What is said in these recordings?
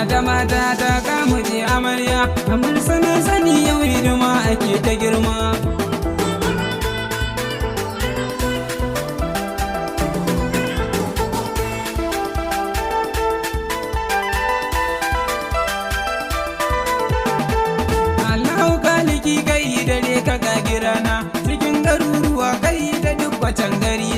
ta mata ta kamu je amarya, kamar sana sani yau hidima ake ta girma. Allahu kaliki kai dare ka gagirana, cikin garuruwa kai da duk wacan gari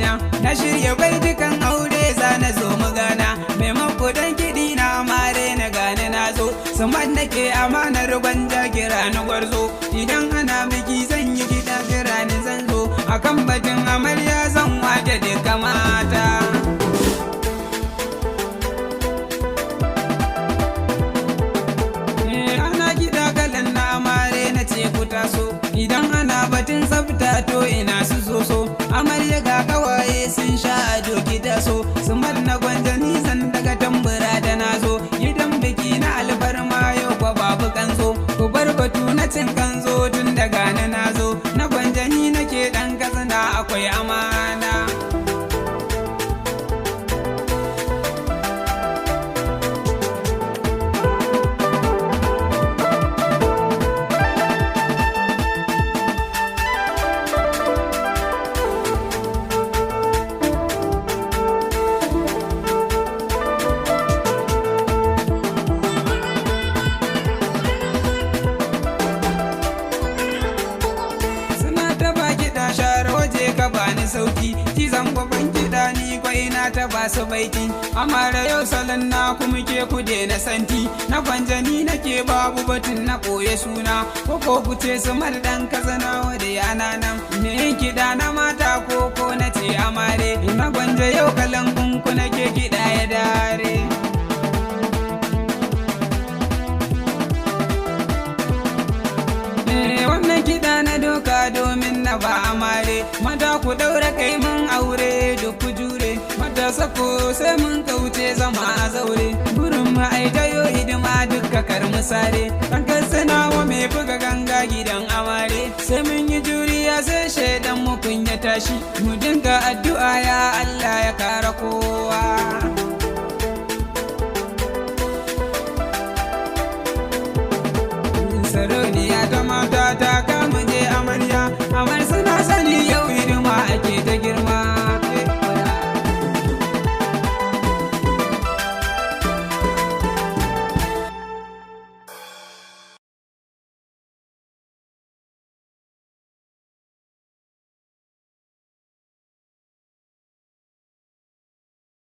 na shirya baitukan aure za na zo magana, maimako dan kiɗi na amare na gane na zo, suman nake amanar gwanja kira na gwarzo, idan ana biki zan yi kiɗa kira ni zan zo, akan batun amarya zan wake duka mata. Ana kiɗa kalan na amare na ce ku taso, idan ana batun tsafta to ina su so amarya ga kawaye sun sha ado ki taso, su na gwanja nisan daga tambura da nazo, gidan biki na alfarma yau kwa babu kanzo, ku bar batu na cin kanzo tun daga na nazo, na gwanja ni nake dan kazana akwai amana. Ka bani sauki ki zan gaban kiɗa ni kwai na ta ba su baiti, amara yau salon na kuma ke kude na santi, na kwanjani nake babu batun na koye suna, ko kuce su dan kazana da yana nan, me kiɗa na mata ko na ce amare, na gwanja yau kalan kunku nake kiɗa ya dare. Wannan kiɗa na doka domin na ba amare, mata ku daura kai mun aure duk ku jure, mata sako sai mun kauce zama a zaure, gurin ma'aikayo hidima dukka kar musare, kankar sanawa mai buga ganga gidan amare, sai mun yi juriya sai shaidan mu kun ya tashi, mu dinga addu'a ya Allah ya kara kowa.